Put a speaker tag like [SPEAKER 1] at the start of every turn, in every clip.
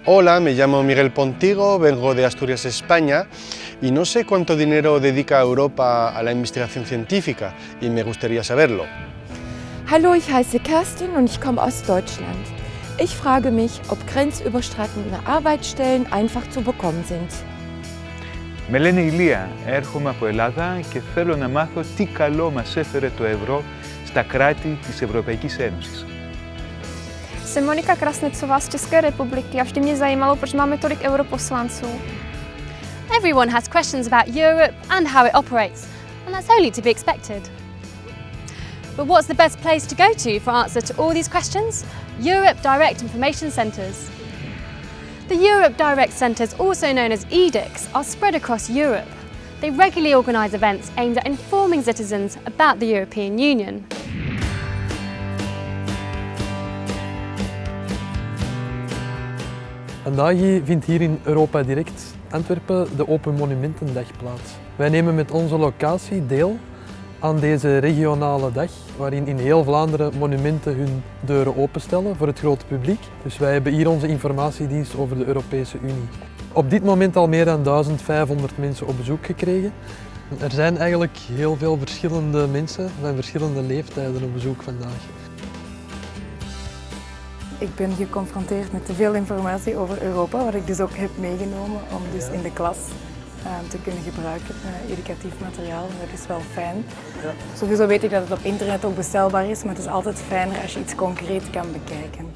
[SPEAKER 1] Hola, me llamo Miguel Pontigo, vengo de Asturias, España, y no sé cuánto dinero dedica Europa a la investigación científica, y me gustaría saberlo.
[SPEAKER 2] Hallo, ich heiße Kerstin und ich komme aus Deutschland. Ich frage mich, ob grenzüberschreitende Arbeitsstellen einfach zu bekommen sind.
[SPEAKER 3] Με λένε Ηλία, έρχομαι από Ελλάδα και θέλω να μάθω τι καλό μας έφερε το ευρώ στα κράτη της Ευρωπαϊκής Ένωσης.
[SPEAKER 4] Jsem Monika Krasnicová z České republiky a vždy mě zajímalo, proč máme tolik europoslanců.
[SPEAKER 5] Everyone has questions about Europe and how it operates, and that's only to be expected. But what's the best place to go to for answer to all these questions? Europe Direct Information Centres. The Europe Direct Centres, also known as EDICs, are spread across Europe. They regularly organise events aimed at informing citizens about the European Union.
[SPEAKER 6] Vandaag vindt hier in Europa Direct Antwerpen de Open Monumentendag plaats. Wij nemen met onze locatie deel aan deze regionale dag, waarin in heel Vlaanderen monumenten hun deuren openstellen voor het grote publiek. Dus wij hebben hier onze informatiedienst over de Europese Unie. Op dit moment al meer dan 1500 mensen op bezoek gekregen. Er zijn eigenlijk heel veel verschillende mensen van verschillende leeftijden op bezoek vandaag.
[SPEAKER 7] Ik ben geconfronteerd met te veel informatie over Europa, wat ik dus ook heb meegenomen om dus in de klas te kunnen gebruiken, educatief materiaal. En dat is wel fijn. Sowieso weet ik dat het op internet ook bestelbaar is, maar het is altijd fijner als je iets concreet kan bekijken.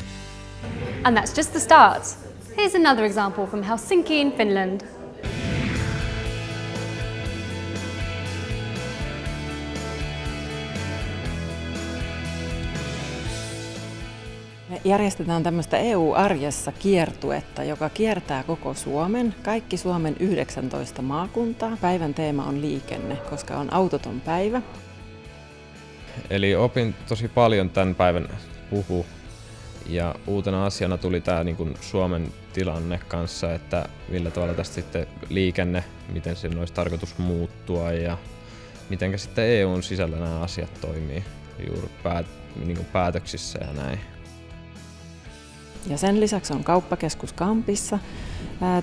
[SPEAKER 5] And that's just the start. Here's another example from Helsinki in Finland.
[SPEAKER 8] Me järjestetään tämmöistä EU-arjessa kiertuetta, joka kiertää koko Suomen, kaikki Suomen 19 maakuntaa. Päivän teema on liikenne, koska on autoton päivä.
[SPEAKER 9] Eli opin tosi paljon tämän päivän puhu ja uutena asiana tuli tämä niin kuin Suomen tilanne kanssa, että millä tavalla tästä sitten liikenne, miten sen olisi tarkoitus muuttua ja miten sitten EUn sisällä nämä asiat toimii juuri niin kuin päätöksissä ja näin.
[SPEAKER 8] Ja sen lisäksi on kauppakeskus Kampissa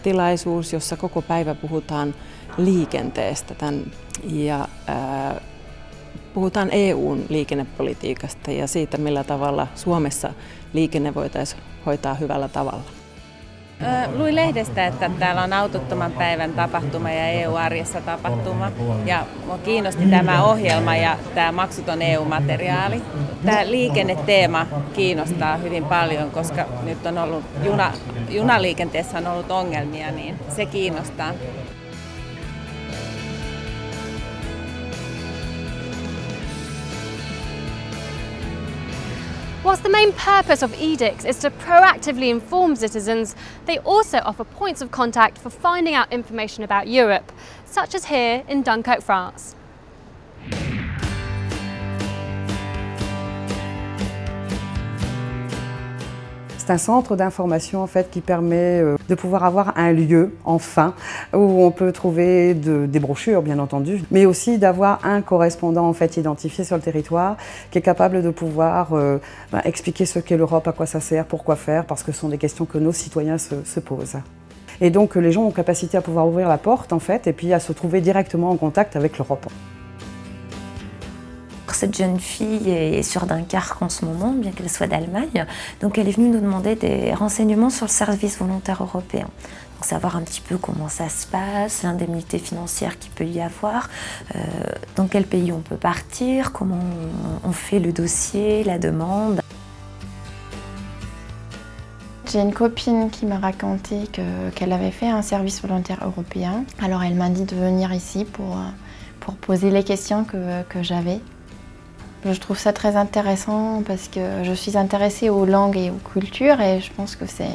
[SPEAKER 8] tilaisuus, jossa koko päivä puhutaan liikenteestä ja puhutaan EUn liikennepolitiikasta ja siitä, millä tavalla Suomessa liikenne voitaisiin hoitaa hyvällä tavalla.
[SPEAKER 10] Luin lehdestä, että täällä on autottoman päivän tapahtuma ja EU-arjessa tapahtuma. Ja minua kiinnosti tämä ohjelma ja tämä maksuton EU-materiaali. Tämä liikenneteema kiinnostaa hyvin paljon, koska nyt on ollut junaliikenteessä on ollut ongelmia, niin se kiinnostaa.
[SPEAKER 5] Whilst the main purpose of EDICs is to proactively inform citizens, they also offer points of contact for finding out information about Europe, such as here in Dunkirk, France.
[SPEAKER 7] C'est un centre d'information en fait qui permet de pouvoir avoir un lieu, enfin, où on peut trouver des brochures bien entendu, mais aussi d'avoir un correspondant en fait identifié sur le territoire qui est capable de pouvoir expliquer ce qu'est l'Europe, à quoi ça sert, pourquoi faire, parce que ce sont des questions que nos citoyens se posent. Et donc les gens ont capacité à pouvoir ouvrir la porte en fait et puis à se trouver directement en contact avec l'Europe.
[SPEAKER 11] Cette jeune fille est sur Dunkerque en ce moment, bien qu'elle soit d'Allemagne. Donc elle est venue nous demander des renseignements sur le service volontaire européen. Donc savoir un petit peu comment ça se passe, l'indemnité financière qu'il peut y avoir, dans quel pays on peut partir, comment on fait le dossier, la demande.
[SPEAKER 4] J'ai une copine qui m'a raconté qu'elle avait fait un service volontaire européen. Alors elle m'a dit de venir ici pour poser les questions que j'avais. Je trouve ça très intéressant parce que je suis intéressée aux langues et aux cultures et je pense que c'est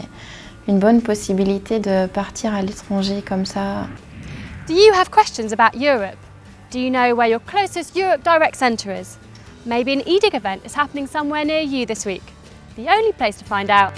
[SPEAKER 4] une bonne possibilité de partir à l'étranger comme ça.
[SPEAKER 5] Do you have questions about Europe? Do you know where your closest Europe Direct Centre is? Maybe an EDIC event is happening somewhere near you this week. The only place to find out